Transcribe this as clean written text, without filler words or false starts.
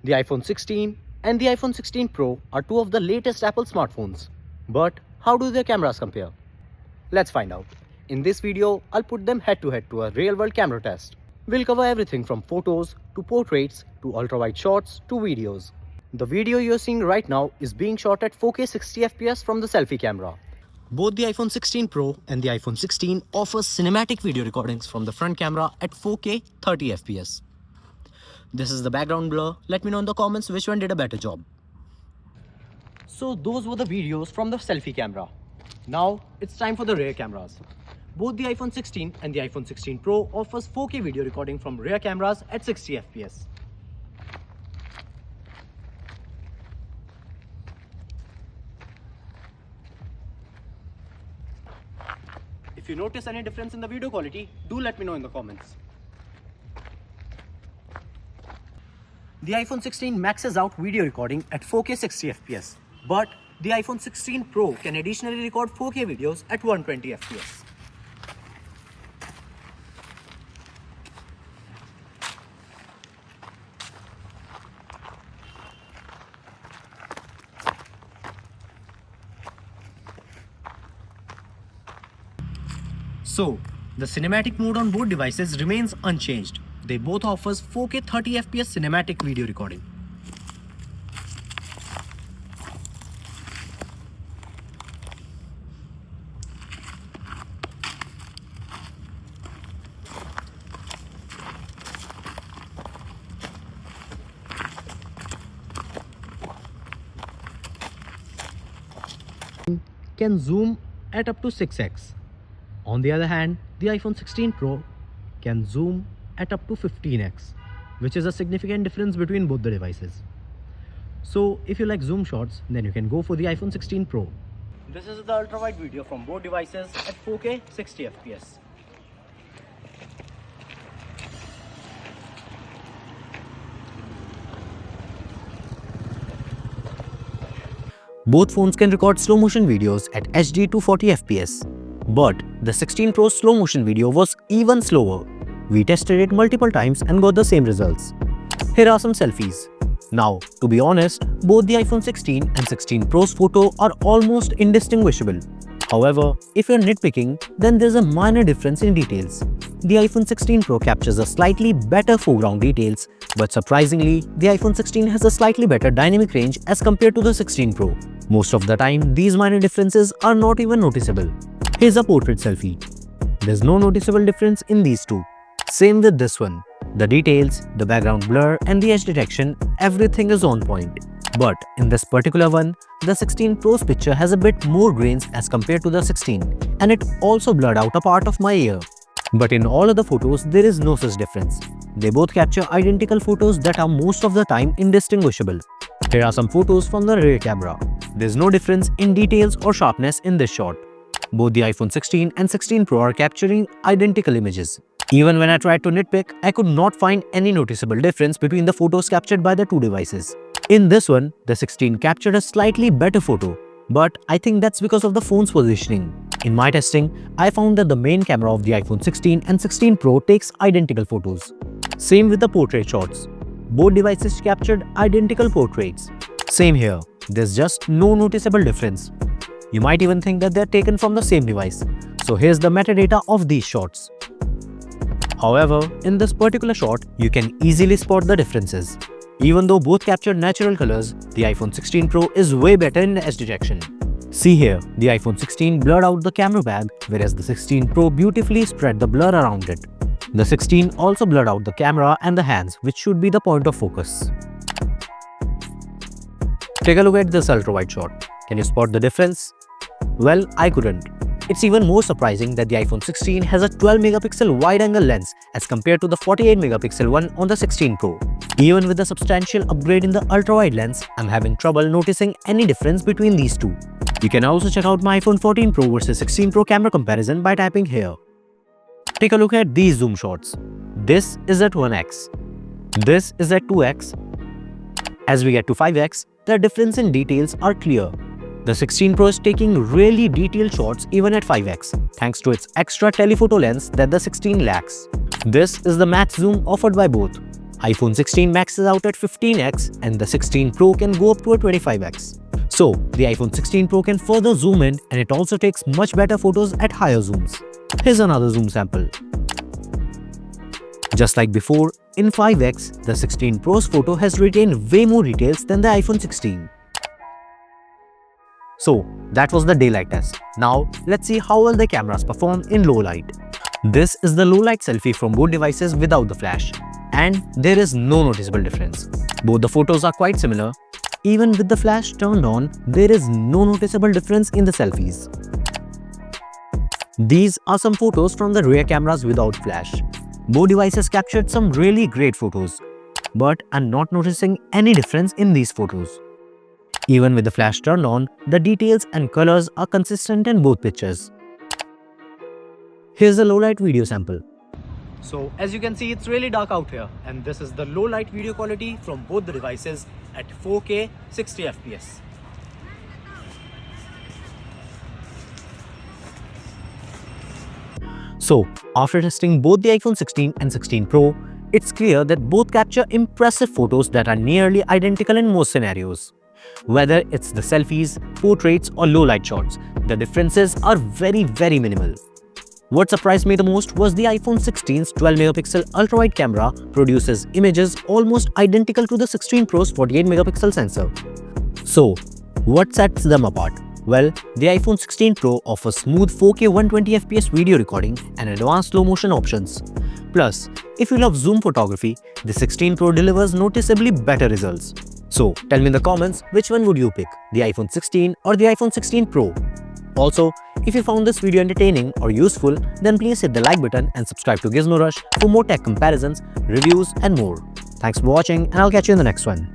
The iPhone 16 and the iPhone 16 Pro are two of the latest Apple smartphones. But how do their cameras compare? Let's find out. In this video, I'll put them head to head to a real-world camera test. We'll cover everything from photos to portraits to ultra-wide shots to videos. The video you're seeing right now is being shot at 4K 60fps from the selfie camera. Both the iPhone 16 Pro and the iPhone 16 offers cinematic video recordings from the front camera at 4K 30fps. This is the background blur. Let me know in the comments which one did a better job. So those were the videos from the selfie camera. Now it's time for the rear cameras. Both the iPhone 16 and the iPhone 16 Pro offers 4K video recording from rear cameras at 60fps. If you notice any difference in the video quality, do let me know in the comments. The iPhone 16 maxes out video recording at 4K 60fps, but the iPhone 16 Pro can additionally record 4K videos at 120fps. So, the cinematic mode on both devices remains unchanged. They both offers 4K 30fps cinematic video recording. Can zoom at up to 6x. On the other hand, the iPhone 16 Pro can zoom at up to 15x, which is a significant difference between both the devices. So if you like zoom shots, then you can go for the iPhone 16 Pro. This is the ultra-wide video from both devices at 4K 60fps. Both phones can record slow motion videos at HD 240fps, but the 16 Pro slow motion video was even slower. We tested it multiple times and got the same results. Here are some selfies. Now, to be honest, both the iPhone 16 and 16 Pro's photo are almost indistinguishable. However, if you're nitpicking, then there's a minor difference in details. The iPhone 16 Pro captures a slightly better foreground details, but surprisingly, the iPhone 16 has a slightly better dynamic range as compared to the 16 Pro. Most of the time, these minor differences are not even noticeable. Here's a portrait selfie. There's no noticeable difference in these two. Same with this one. The details, the background blur and the edge detection, everything is on point. But in this particular one, the 16 Pro's picture has a bit more grains as compared to the 16, and it also blurred out a part of my ear. But in all other photos, there is no such difference. They both capture identical photos that are most of the time indistinguishable. Here are some photos from the rear camera. There's no difference in details or sharpness in this shot. Both the iPhone 16 and 16 Pro are capturing identical images. Even when I tried to nitpick, I could not find any noticeable difference between the photos captured by the two devices. In this one, the 16 captured a slightly better photo, but I think that's because of the phone's positioning. In my testing, I found that the main camera of the iPhone 16 and 16 Pro takes identical photos. Same with the portrait shots. Both devices captured identical portraits. Same here, there's just no noticeable difference. You might even think that they're taken from the same device. So here's the metadata of these shots. However, in this particular shot, you can easily spot the differences. Even though both captured natural colors, the iPhone 16 Pro is way better in edge detection. See here, the iPhone 16 blurred out the camera bag, whereas the 16 Pro beautifully spread the blur around it. The 16 also blurred out the camera and the hands, which should be the point of focus. Take a look at this ultra-wide shot. Can you spot the difference? Well, I couldn't. It's even more surprising that the iPhone 16 has a 12-megapixel wide-angle lens as compared to the 48-megapixel one on the 16 Pro. Even with the substantial upgrade in the ultra-wide lens, I'm having trouble noticing any difference between these two. You can also check out my iPhone 14 Pro versus 16 Pro camera comparison by tapping here. Take a look at these zoom shots. This is at 1x. This is at 2x. As we get to 5x, the difference in details are clear. The 16 Pro is taking really detailed shots even at 5x, thanks to its extra telephoto lens that the 16 lacks. This is the max zoom offered by both. iPhone 16 maxes out at 15x and the 16 Pro can go up to a 25x. So, the iPhone 16 Pro can further zoom in and it also takes much better photos at higher zooms. Here's another zoom sample. Just like before, in 5x, the 16 Pro's photo has retained way more details than the iPhone 16. So, that was the daylight test. Now, let's see how well the cameras perform in low light. This is the low light selfie from both devices without the flash. And there is no noticeable difference. Both the photos are quite similar. Even with the flash turned on, there is no noticeable difference in the selfies. These are some photos from the rear cameras without flash. Both devices captured some really great photos, but I'm not noticing any difference in these photos. Even with the flash turned on, the details and colors are consistent in both pictures. Here's a low light video sample. So as you can see, it's really dark out here, and this is the low light video quality from both the devices at 4K 60 FPS. So after testing both the iPhone 16 and 16 Pro, it's clear that both capture impressive photos that are nearly identical in most scenarios. Whether it's the selfies, portraits or low light shots, the differences are very minimal. What surprised me the most was the iPhone 16's 12MP ultra-wide camera produces images almost identical to the 16 Pro's 48MP sensor. So, what sets them apart? Well, the iPhone 16 Pro offers smooth 4K 120fps video recording and advanced slow motion options. Plus, if you love zoom photography, the 16 Pro delivers noticeably better results. So, tell me in the comments which one would you pick, the iPhone 16 or the iPhone 16 Pro? Also, if you found this video entertaining or useful, then please hit the like button and subscribe to Gizmo Rush for more tech comparisons, reviews and more. Thanks for watching and I'll catch you in the next one.